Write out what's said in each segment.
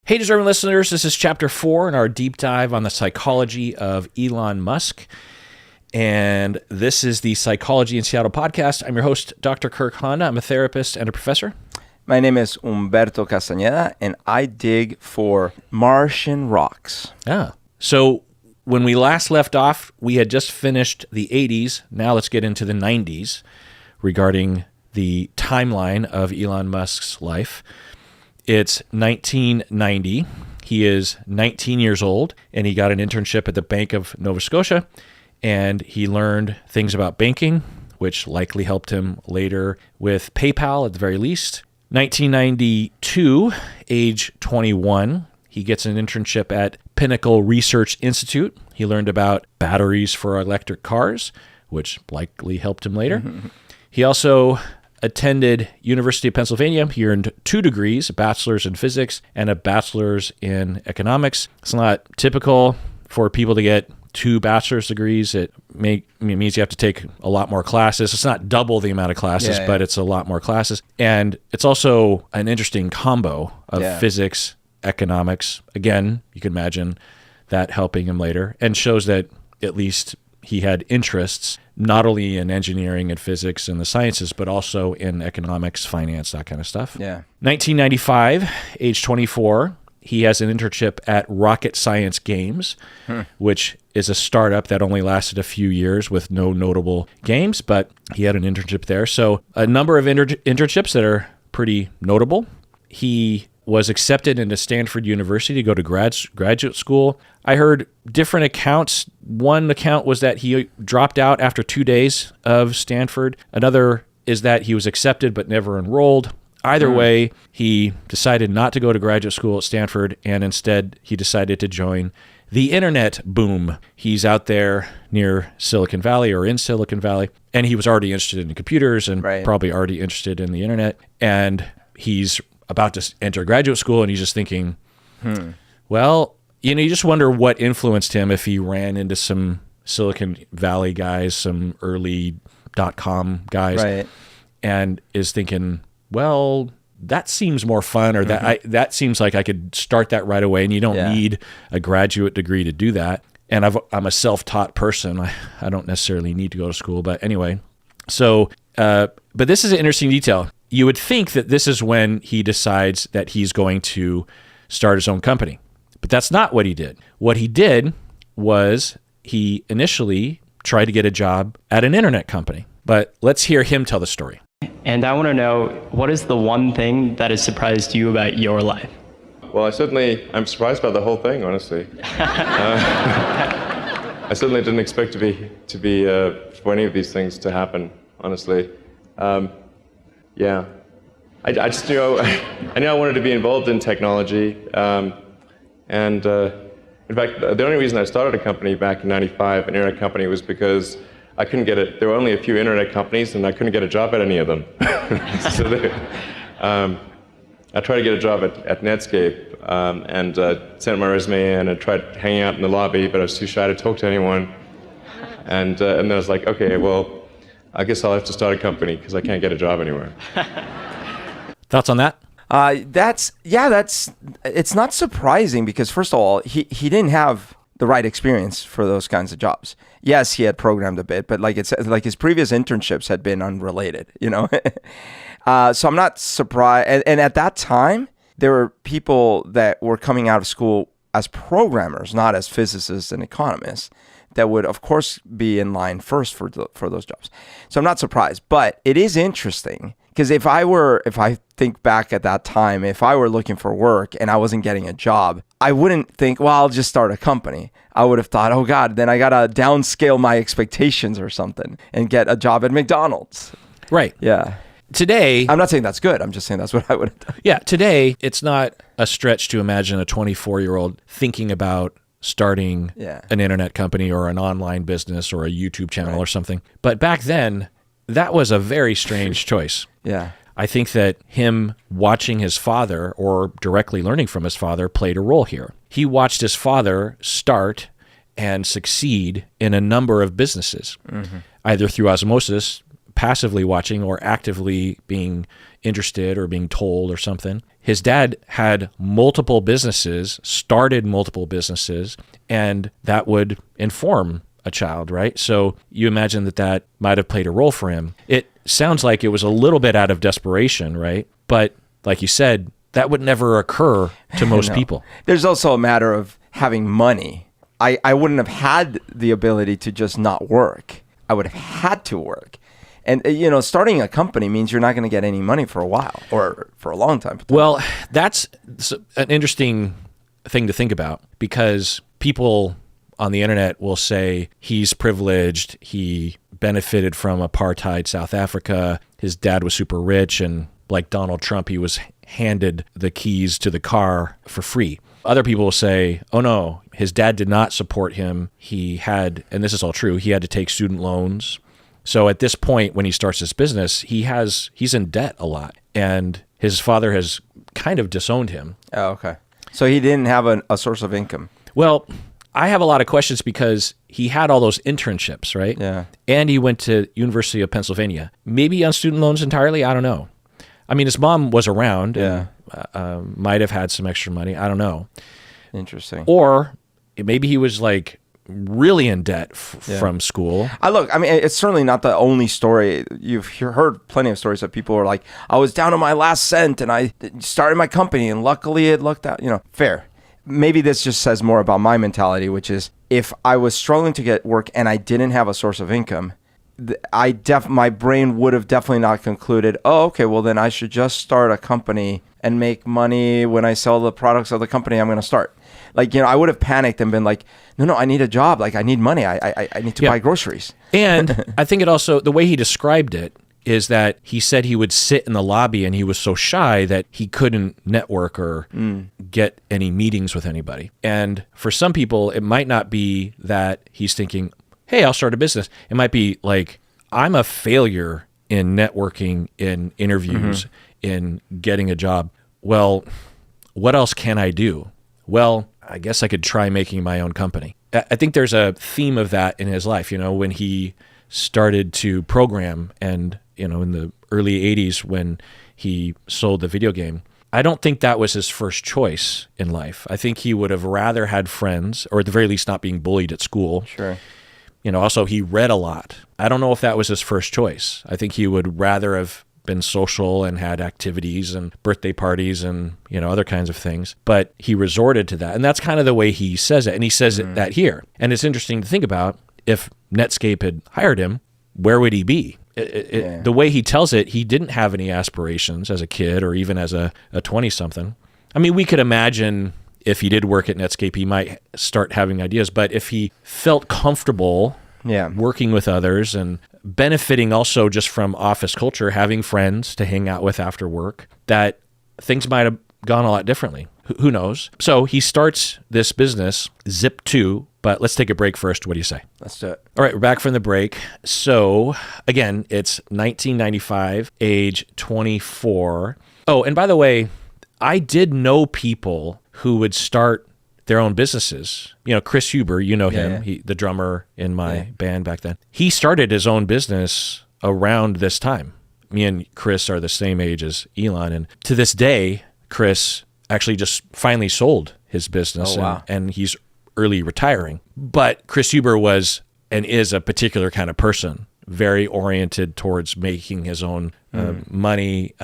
Hey, deserving listeners, this is Chapter 4 in our deep dive on the psychology of Elon Musk. And this is the Psychology in Seattle podcast. I'm your host, Dr. Kirk Honda. I'm a therapist and a professor. My name is Humberto Castañeda, and I dig for Martian rocks. So when we last left off, we had just finished the 80s. Now let's get into the 90s regarding the timeline of Elon Musk's life. It's 1990. He is 19 years old, and he got an internship at the Bank of Nova Scotia, and he learned things about banking, which likely helped him later with PayPal at the very least. 1992, age 21, he gets an internship at Pinnacle Research Institute. He learned about batteries for electric cars, which likely helped him later. He also attended University of Pennsylvania. He earned 2 degrees, a bachelor's in physics and a bachelor's in economics. It's not typical for people to get 2 bachelor's degrees. It means you have to take a lot more classes. It's not double the amount of classes, but it's a lot more classes. And it's also an interesting combo of physics, economics. Again, you can imagine that helping him later, and shows that at least he had interests not only in engineering and physics and the sciences, but also in economics, finance, that kind of stuff. 1995, age 24, he has an internship at Rocket Science Games, which is a startup that only lasted a few years with no notable games, but he had an internship there. So a number of internships that are pretty notable. He was accepted into Stanford University to go to graduate school. I heard different accounts. One account was that he dropped out after 2 days of Stanford. Another is that he was accepted but never enrolled. Either way, he decided not to go to graduate school at Stanford, and instead he decided to join the internet boom. He's out there near Silicon Valley or in Silicon Valley, and he was already interested in computers and probably already interested in the internet. And he's about to enter graduate school, and he's just thinking, well, you just wonder what influenced him if he ran into some Silicon Valley guys, some early .com guys, and is thinking, well, that seems more fun, or that seems like I could start that right away, and you don't need a graduate degree to do that. And I'm a self-taught person. I don't necessarily need to go to school, but anyway. So, but this is an interesting detail. You would think that this is when he decides that he's going to start his own company. But that's not what he did. What he did was he initially tried to get a job at an internet company. But let's hear him tell the story. And I want to know, what is the one thing that has surprised you about your life? Well, I'm surprised by the whole thing, honestly. I certainly didn't expect for any of these things to happen, honestly. I just knew I wanted to be involved in technology, and in fact, the only reason I started a company back in '95, an internet company, was because I couldn't get it. There were only a few internet companies, and I couldn't get a job at any of them. So I tried to get a job at Netscape, and sent my resume in and tried hanging out in the lobby, but I was too shy to talk to anyone. And then I was like, okay, well, I guess I'll have to start a company because I can't get a job anywhere. Thoughts on that? It's not surprising because, first of all, he didn't have the right experience for those kinds of jobs. Yes, he had programmed a bit, but like his previous internships had been unrelated, So I'm not surprised. And at that time, there were people that were coming out of school as programmers, not as physicists and economists, that would, of course, be in line first for those jobs. So I'm not surprised, but it is interesting because if I think back at that time, if I were looking for work and I wasn't getting a job, I wouldn't think, well, I'll just start a company. I would have thought, oh God, then I got to downscale my expectations or something and get a job at McDonald's. Right. Yeah. Today, I'm not saying that's good. I'm just saying that's what I would have done. Yeah. Today, it's not a stretch to imagine a 24-year-old thinking about starting an internet company or an online business or a YouTube channel or something. But back then, that was a very strange choice. Yeah. I think that him watching his father or directly learning from his father played a role here. He watched his father start and succeed in a number of businesses, either through osmosis, passively watching or actively being interested or being told or something. His dad had multiple businesses, started multiple businesses, and that would inform a child, right? So you imagine that might have played a role for him. It sounds like it was a little bit out of desperation, right? But like you said, that would never occur to most people. There's also a matter of having money. I wouldn't have had the ability to just not work. I would have had to work. And, starting a company means you're not going to get any money for a while or for a long time. Well, that's an interesting thing to think about, because people on the internet will say he's privileged, he benefited from apartheid South Africa, his dad was super rich, and like Donald Trump, he was handed the keys to the car for free. Other people will say, oh no, his dad did not support him. He had, and this is all true, he had to take student loans. So at this point, when he starts his business, he's in debt a lot, and his father has kind of disowned him. Oh, okay. So he didn't have a source of income. Well, I have a lot of questions because he had all those internships, right? Yeah. And he went to University of Pennsylvania, maybe on student loans entirely. I don't know. I mean, his mom was around and might have had some extra money. I don't know. Interesting. Or maybe he was like really in debt from school. It's certainly not the only story. You've heard plenty of stories of people who are like, I was down to my last cent and I started my company and luckily it looked out, fair. Maybe this just says more about my mentality, which is if I was struggling to get work and I didn't have a source of income, my brain would have definitely not concluded, oh, okay, well then I should just start a company and make money when I sell the products of the company I'm going to start. Like, I would have panicked and been like, no, I need a job. Like, I need money. I need to buy groceries. And I think it also, the way he described it is that he said he would sit in the lobby and he was so shy that he couldn't network or get any meetings with anybody. And for some people, it might not be that he's thinking, hey, I'll start a business. It might be like, I'm a failure in networking, in interviews, in getting a job. Well, what else can I do? Well, I guess I could try making my own company. I think there's a theme of that in his life, when he started to program and, in the early 80s when he sold the video game. I don't think that was his first choice in life. I think he would have rather had friends, or at the very least not being bullied at school. Sure. Also he read a lot. I don't know if that was his first choice. I think he would rather have been social and had activities and birthday parties and, other kinds of things. But he resorted to that. And that's kind of the way he says it. And he says it that here. And it's interesting to think about, if Netscape had hired him, where would he be? The way he tells it, he didn't have any aspirations as a kid or even as a 20-something. I mean, we could imagine if he did work at Netscape, he might start having ideas. But if he felt comfortable working with others and benefiting also just from office culture, having friends to hang out with after work, that things might have gone a lot differently. Who knows? So he starts this business, Zip2, but let's take a break first. What do you say? Let's do it. All right, we're back from the break. So again, it's 1995, age 24. Oh, and by the way, I did know people who would start their own businesses. Chris Huber, him, he, the drummer in my band back then. He started his own business around this time. Me and Chris are the same age as Elon. And to this day, Chris actually just finally sold his business. Oh, wow. and he's early retiring. But Chris Huber was and is a particular kind of person, very oriented towards making his own money.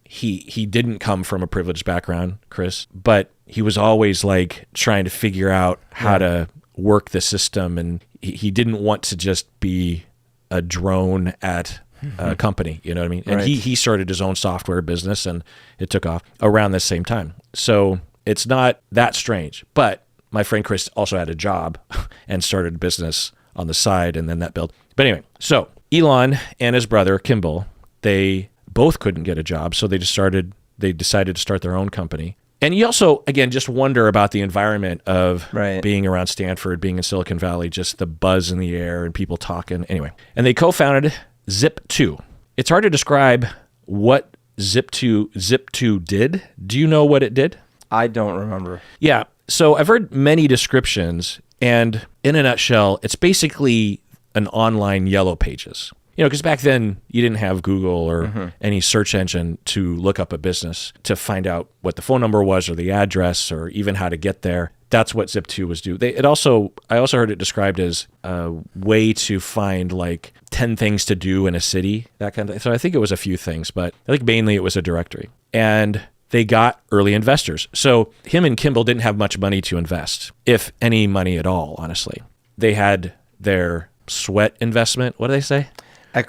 He didn't come from a privileged background, Chris, but he was always like trying to figure out how to work the system. And he didn't want to just be a drone at a company, you know what I mean? And Right. he started his own software business and it took off around the same time. So it's not that strange, but my friend Chris also had a job and started a business on the side, and then that built. But anyway, so Elon and his brother, Kimball, they both couldn't get a job, so they decided to start their own company. And you also, again, just wonder about the environment of being around Stanford, being in Silicon Valley, just the buzz in the air and people talking. Anyway, and they co-founded Zip2. It's hard to describe what Zip2 did. Do you know what it did? I don't remember. Yeah. So I've heard many descriptions, and in a nutshell, it's basically an online Yellow Pages. because back then you didn't have Google or any search engine to look up a business to find out what the phone number was or the address or even how to get there. That's what Zip2 was doing. I also heard it described as a way to find like 10 things to do in a city, that kind of thing. So I think it was a few things, but I think mainly it was a directory. And they got early investors. So him and Kimball didn't have much money to invest, if any money at all, honestly. They had their sweat investment. What do they say?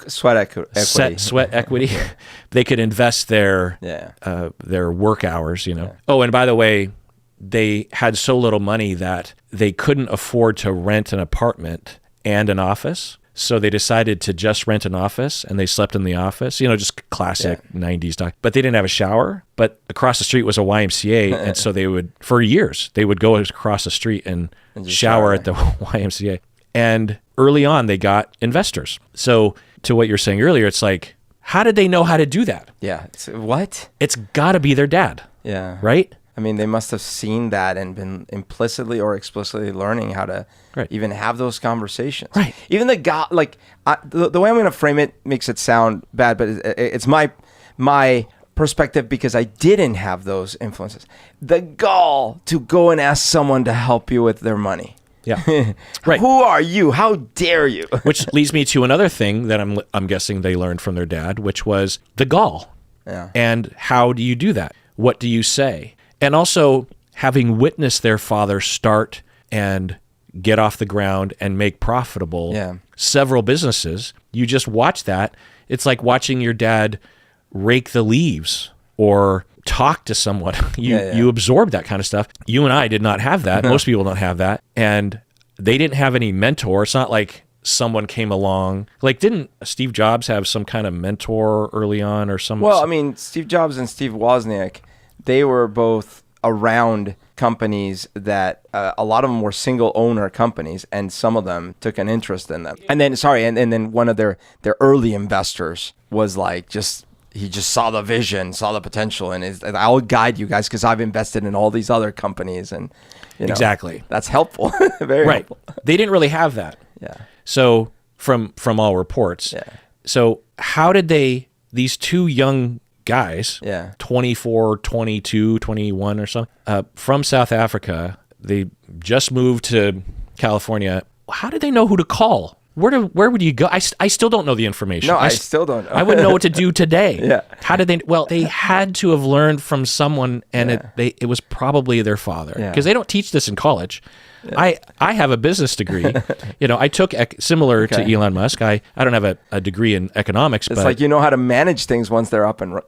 Sweat equity. Sweat equity. They could invest their work hours, Oh, and by the way, they had so little money that they couldn't afford to rent an apartment and an office. So they decided to just rent an office, and they slept in the office, just classic 90s doc. But they didn't have a shower, but across the street was a YMCA. And so they would, for years, they would go across the street and shower at the YMCA. And early on, they got investors. So to what you're saying earlier, it's like, how did they know how to do that? Yeah. What? It's got to be their dad. Yeah. Right? I mean, they must have seen that and been implicitly or explicitly learning how to even have those conversations. Right. Even the guy, like, the way I'm going to frame it makes it sound bad, but it's my perspective because I didn't have those influences. The gall to go and ask someone to help you with their money. Yeah. Right. Who are you? How dare you? Which leads me to another thing that I'm guessing they learned from their dad, which was the gall. Yeah. And how do you do that? What do you say? And also having witnessed their father start and get off the ground and make profitable several businesses, you just watch that. It's like watching your dad rake the leaves or talk to someone. You absorb that kind of stuff. You and I did not have that. Most people don't have that. And they didn't have any mentor. It's not like someone came along. Like, didn't Steve Jobs have some kind of mentor early on or some? Well, I mean, Steve Jobs and Steve Wozniak, they were both around companies that a lot of them were single owner companies, and some of them took an interest in them. And then one of their early investors was like he just saw the vision, saw the potential, and I'll guide you guys because I've invested in all these other companies, and exactly, that's helpful. Very helpful. They didn't really have that. Yeah. So from all reports. Yeah. So how did these two young guys, 24, 22, 21 or so, from South Africa, they just moved to California. How did they know who to call? Where would you go? I still don't know the information. No, I still don't know. I wouldn't know what to do today. Yeah. How did they? Well, they had to have learned from someone, and it was probably their father, because they don't teach this in college. Yeah. I have a business degree. I took similar to Elon Musk. I don't have a degree in economics. It's like you know how to manage things once they're up and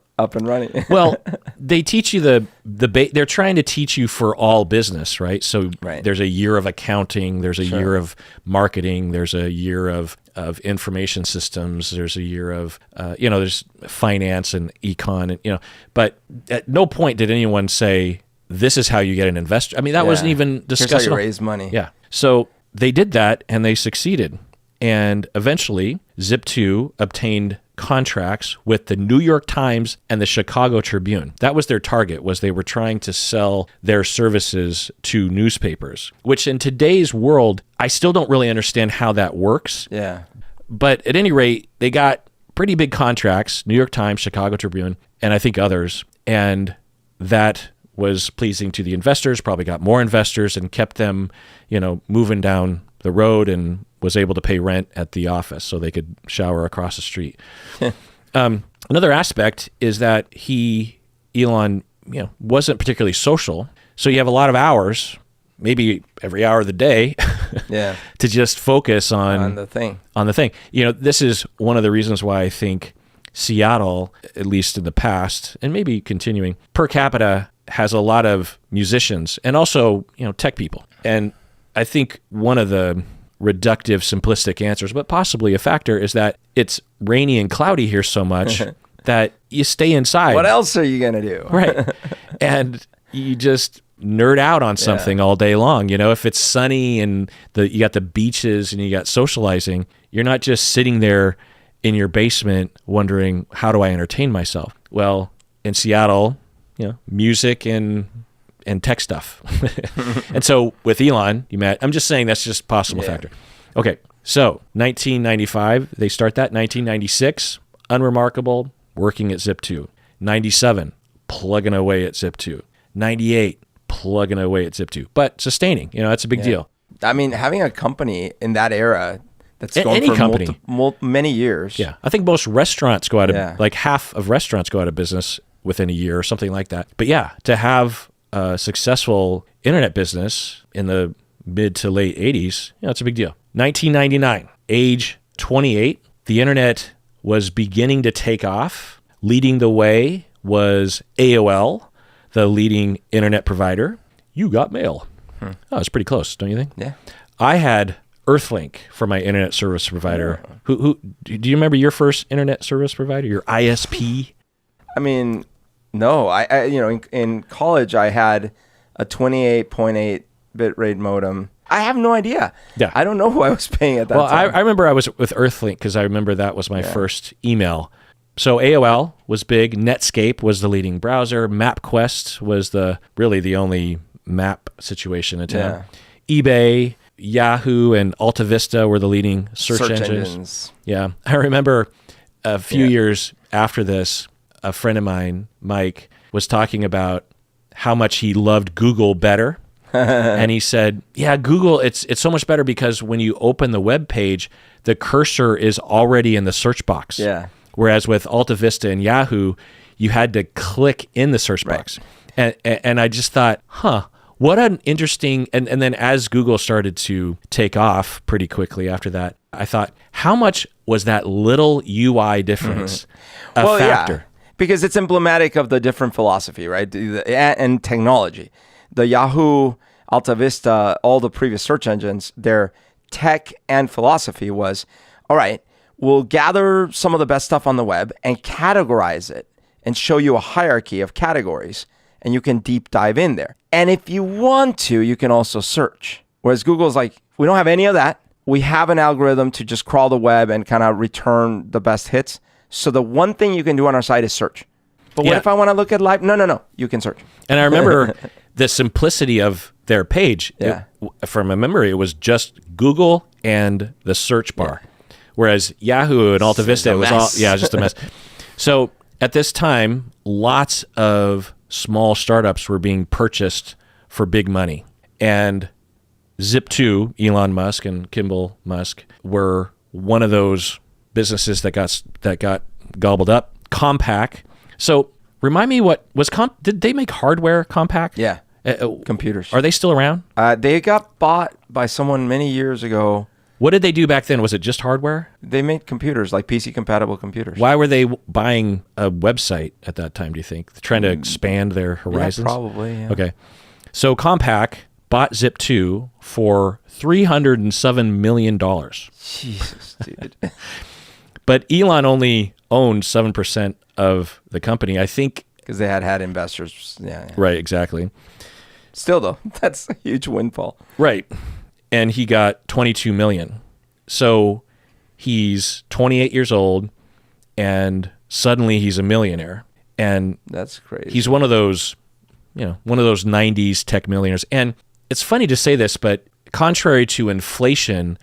running. Well, they teach you they're trying to teach you for all business, right? So there's a year of accounting, there's a year of marketing, there's a year of information systems, there's a year of there's finance and econ, and but at no point did anyone say, this is how you get an investor. I mean, that wasn't even discussed. Here's how you raise money. Yeah. So they did that, and they succeeded. And eventually, Zip2 obtained contracts with the New York Times and the Chicago Tribune. That was their target, was they were trying to sell their services to newspapers, which in today's world, I still don't really understand how that works. Yeah. But at any rate, they got pretty big contracts, New York Times, Chicago Tribune, and I think others. And that was pleasing to the investors, probably got more investors and kept them, moving down the road, and was able to pay rent at the office so they could shower across the street. Another aspect is that Elon, wasn't particularly social. So you have a lot of hours, maybe every hour of the day, to just focus on the thing. This is one of the reasons why I think Seattle, at least in the past, and maybe continuing, per capita has a lot of musicians and also, tech people. And I think one of the reductive, simplistic answers, but possibly a factor, is that it's rainy and cloudy here so much that you stay inside. What else are you going to do? Right. And you just nerd out on something all day long. If it's sunny and you got the beaches and you got socializing, you're not just sitting there in your basement wondering, how do I entertain myself? Well, in Seattle, music and tech stuff. And so with Elon, I'm just saying that's just a possible factor. Okay, so 1995, they start that. 1996, unremarkable, working at Zip2. 97, plugging away at Zip2. 98, plugging away at Zip2. But sustaining, that's a big deal. I mean, having a company in that era that's going Any for company. many years. Yeah, I think most restaurants go out of, Yeah. like half of restaurants go out of business within a year or something like that. But yeah, to have a successful internet business in the mid to late 80s, it's a big deal. 1999, age 28, the internet was beginning to take off. Leading the way was AOL, the leading internet provider. You got mail. Oh, it's pretty close, don't you think? Yeah. I had Earthlink for my internet service provider. Who do you remember your first internet service provider? Your ISP? I mean, no. I in college I had a 28.8 bitrate modem. I have no idea. Yeah. I don't know who I was paying at that Well, time. I remember I was with Earthlink because I remember that was my first email. So AOL was big. Netscape was the leading browser. MapQuest was really the only map situation in town. eBay, Yahoo, and AltaVista were the leading search engines. Yeah. I remember a few years after this, a friend of mine, Mike, was talking about how much he loved Google better. And he said, yeah, Google, it's so much better because when you open the web page, the cursor is already in the search box. Yeah. Whereas with AltaVista and Yahoo, you had to click in the search box. And I just thought, what an interesting, and then as Google started to take off pretty quickly after that, I thought, how much was that little UI difference a factor? Yeah, because it's emblematic of the different philosophy, right? And technology. The Yahoo, AltaVista, all the previous search engines, their tech and philosophy was, all right, we'll gather some of the best stuff on the web and categorize it and show you a hierarchy of categories, and you can deep dive in there. And if you want to, you can also search. Whereas Google's like, we don't have any of that. We have an algorithm to just crawl the web and kind of return the best hits. So the one thing you can do on our site is search. But what if I want to look at live? No. You can search. And I remember the simplicity of their page. Yeah. From a memory, it was just Google and the search bar. Whereas Yahoo and AltaVista, it was all, just a mess. So at this time, lots of small startups were being purchased for big money. And Zip2, Elon Musk and Kimball Musk, were one of those businesses that got gobbled up. Compaq. So remind me, what was did they make hardware, Compaq? Yeah. Computers. Are they still around? They got bought by someone many years ago. What did they do back then? Was it just hardware? They made computers, like PC-compatible computers. Why were they buying a website at that time, do you think? Trying to expand their horizons? Yeah, probably, yeah. Okay. So Compaq bought Zip2 for $307 million. Jesus, dude. But Elon only owned 7% of the company, I think. Because they had investors. Yeah. Right, exactly. Still, though, that's a huge windfall. Right. And he got $22 million. So he's 28 years old, and suddenly he's a millionaire. And that's crazy. He's one of those 90s tech millionaires. And it's funny to say this, but contrary to inflation,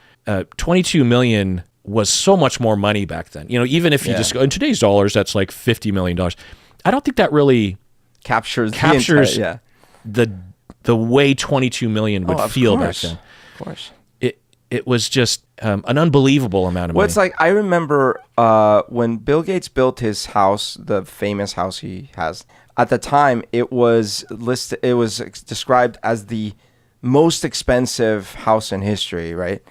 22 million was so much more money back then. Even if you just go in today's dollars, that's like $50 million. I don't think that really captures the way 22 million would feel back then. Of course. It was just an unbelievable amount of money. Well, it's like, I remember when Bill Gates built his house, the famous house he has, at the time it was listed, it was described as the most expensive house in history, right?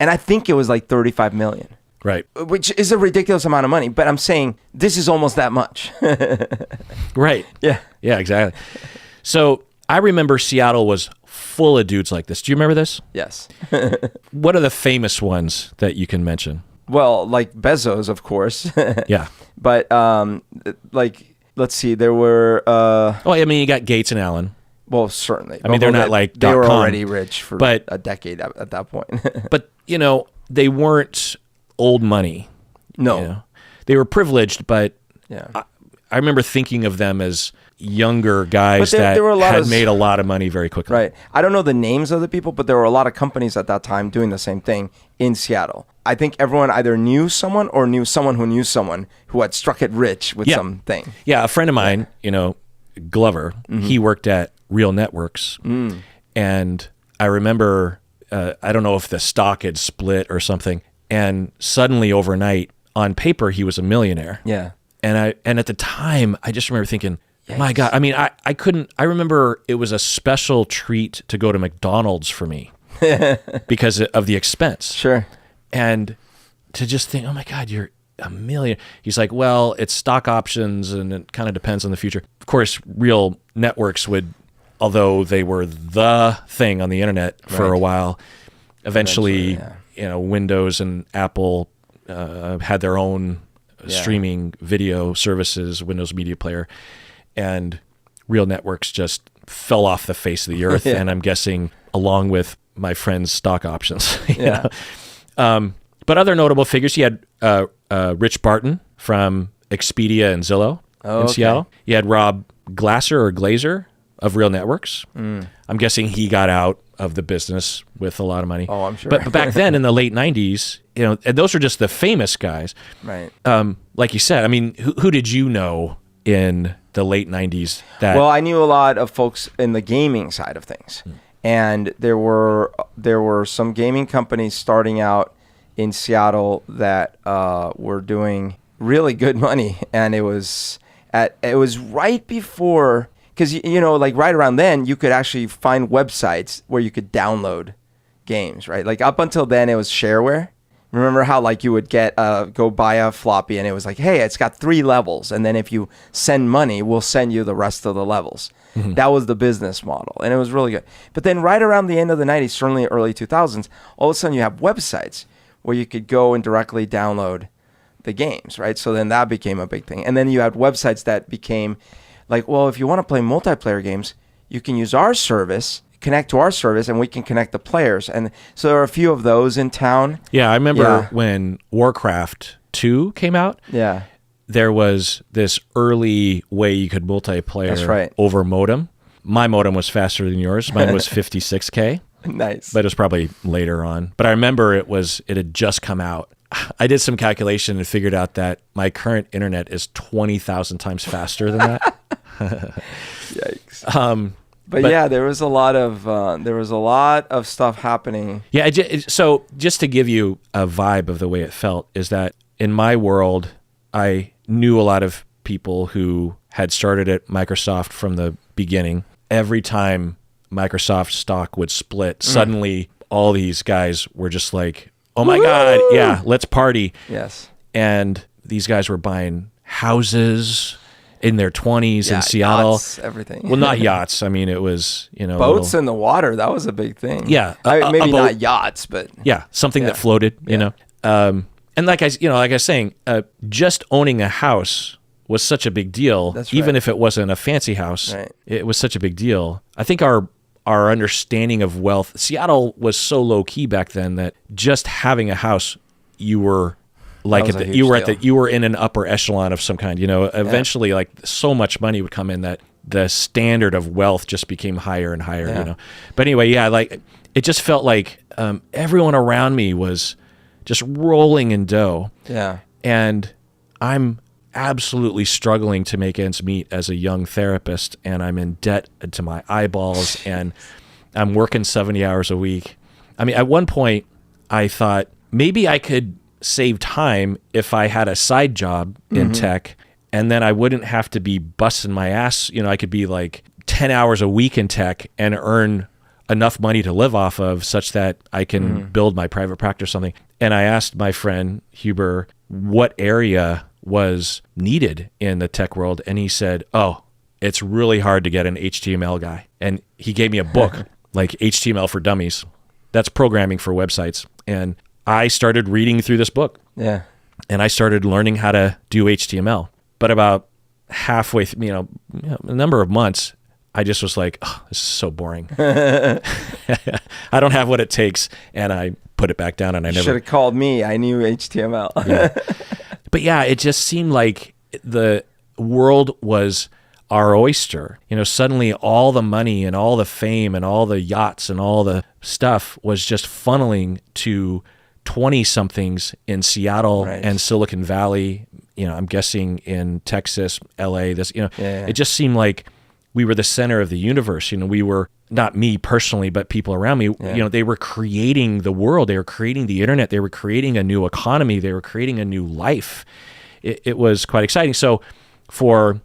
And I think it was like 35 million. Right. Which is a ridiculous amount of money, but I'm saying this is almost that much. Right. Yeah. Yeah, exactly. So I remember Seattle was full of dudes like this. Do you remember this? Yes. What are the famous ones that you can mention? Well, like Bezos, of course. Yeah. But like, let's see, there were... you got Gates and Allen. Well, certainly. I mean, they're not like they were .com, already rich for a decade at that point. But, they weren't old money. No. They were privileged, but yeah. I remember thinking of them as younger guys But there were a lot had of- made a lot of money very quickly. Right. I don't know the names of the people, but there were a lot of companies at that time doing the same thing in Seattle. I think everyone either knew someone or knew someone who knew someone who had struck it rich with Yeah. something. Yeah, a friend of mine, Glover, he worked at Real Networks, and I remember, I don't know if the stock had split or something, and suddenly overnight, on paper, he was a millionaire. Yeah. And at the time, I just remember thinking, my God, I mean, I couldn't, I remember it was a special treat to go to McDonald's for me because of the expense. Sure. And to just think, oh my God, you're a million. He's like, well, it's stock options and it kind of depends on the future. Of course, Real Networks would, although they were the thing on the internet for a while, eventually Windows and Apple had their own streaming video services, Windows Media Player, and Real Networks just fell off the face of the earth. And I'm guessing along with my friend's stock options. you know? But other notable figures, you had Rich Barton from Expedia and Zillow in Seattle. You had Rob Glasser or Glazer of Real Networks. I'm guessing he got out of the business with a lot of money. Oh, I'm sure. But back then in the late 90s, and those were just the famous guys. Right. Like you said, I mean, who did you know in the late 90s that... Well, I knew a lot of folks in the gaming side of things. And there were some gaming companies starting out in Seattle that were doing really good money, and it was right before, because like right around then you could actually find websites where you could download games, right? Like up until then it was shareware. Remember how like you would get go buy a floppy and it was like, hey, it's got 3 levels, and then if you send money, we'll send you the rest of the levels. That was the business model, and it was really good. But then right around the end of the 90s, certainly early 2000s, all of a sudden you have websites where you could go and directly download the games, right? So then that became a big thing. And then you had websites that became like, well, if you want to play multiplayer games, you can use our service, connect to our service, and we can connect the players. And so there are a few of those in town. Yeah, I remember when Warcraft 2 came out. Yeah. There was this early way you could multiplayer That's right. over modem. My modem was faster than yours. Mine was 56K. Nice. But it was probably later on. But I remember it had just come out. I did some calculation and figured out that my current internet is 20,000 times faster than that. Yikes. But yeah, there was a lot of stuff happening. Yeah. So just to give you a vibe of the way it felt is that in my world, I knew a lot of people who had started at Microsoft from the beginning. Every time Microsoft stock would split, suddenly all these guys were just like, oh my God, yeah, let's party. Yes. And these guys were buying houses in their 20s in Seattle. Yachts, everything. Well, not yachts. I mean, it was, boats in the water. That was a big thing. Yeah. Maybe a boat, not yachts, but yeah, something that floated, you know. And like I was saying, just owning a house was such a big deal. That's even right. if it wasn't a fancy house, Right. it was such a big deal. I think our understanding of wealth, Seattle was so low key back then that just having a house, you were like you were in an upper echelon of some kind. Eventually, like so much money would come in that the standard of wealth just became higher and higher. But anyway, like it just felt like everyone around me was just rolling in dough. Yeah. And I'm absolutely struggling to make ends meet as a young therapist, and I'm in debt to my eyeballs, and I'm working 70 hours a week. I mean, at one point, I thought maybe I could save time if I had a side job in tech, and then I wouldn't have to be busting my ass. I could be like 10 hours a week in tech and earn enough money to live off of such that I can build my private practice or something. And I asked my friend Huber what area was needed in the tech world. And he said, oh, it's really hard to get an HTML guy. And he gave me a book, like HTML for Dummies. That's programming for websites. And I started reading through this book. Yeah. And I started learning how to do HTML. But about halfway through, a number of months, I just was like, oh, this is so boring. I don't have what it takes. And I put it back down, and I never... should have called me. I knew HTML. Yeah. But yeah, it just seemed like the world was our oyster. Suddenly all the money and all the fame and all the yachts and all the stuff was just funneling to 20-somethings in Seattle and Silicon Valley, I'm guessing in Texas, LA, it just seemed like we were the center of the universe. We were, not me personally, but people around me, they were creating the world. They were creating the internet. They were creating a new economy. They were creating a new life. It was quite exciting. So for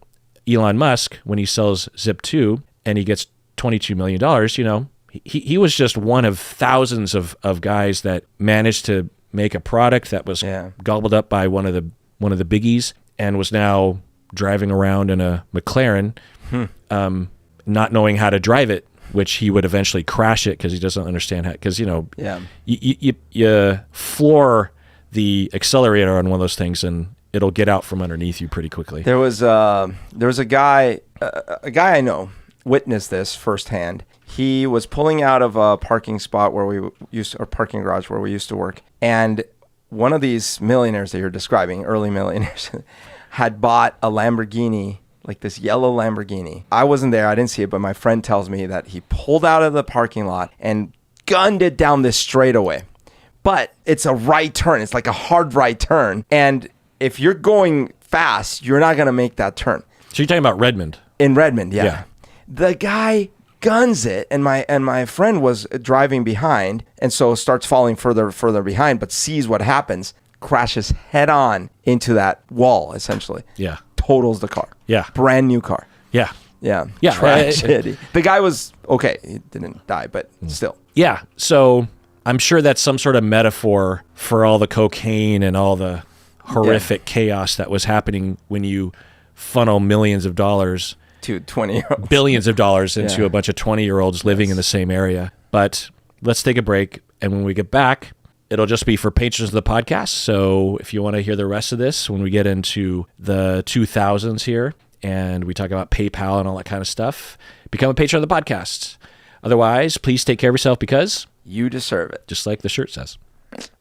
Elon Musk, when he sells Zip2 and he gets $22 million, he was just one of thousands of guys that managed to make a product that was gobbled up by one of the biggies and was now driving around in a McLaren, not knowing how to drive it, which he would eventually crash it because he doesn't understand how. Because you floor the accelerator on one of those things and it'll get out from underneath you pretty quickly. There was a guy I know witnessed this firsthand. He was pulling out of a parking spot parking garage where we used to work, and one of these millionaires that you're describing, early millionaires, had bought a Lamborghini, like this yellow Lamborghini. I wasn't there, I didn't see it, but my friend tells me that he pulled out of the parking lot and gunned it down this straightaway. But it's a right turn. It's like a hard right turn, and if you're going fast, you're not gonna make that turn. So you're talking about Redmond? In Redmond, yeah. The guy guns it, and my friend was driving behind, and so starts falling further behind, but sees what happens, crashes head on into that wall, essentially. Yeah. Totals the car. Yeah. Brand new car. Yeah. Yeah. Yeah. Tragedy. The guy was okay. He didn't die, but still. Yeah. So I'm sure that's some sort of metaphor for all the cocaine and all the horrific chaos that was happening when you funnel millions of dollars to 20-year-olds. Billions of dollars into a bunch of 20-year-olds living in the same area. But let's take a break. And when we get back, it'll just be for patrons of the podcast. So if you want to hear the rest of this, when we get into the 2000s here and we talk about PayPal and all that kind of stuff, become a patron of the podcast. Otherwise, please take care of yourself because you deserve it. Just like the shirt says.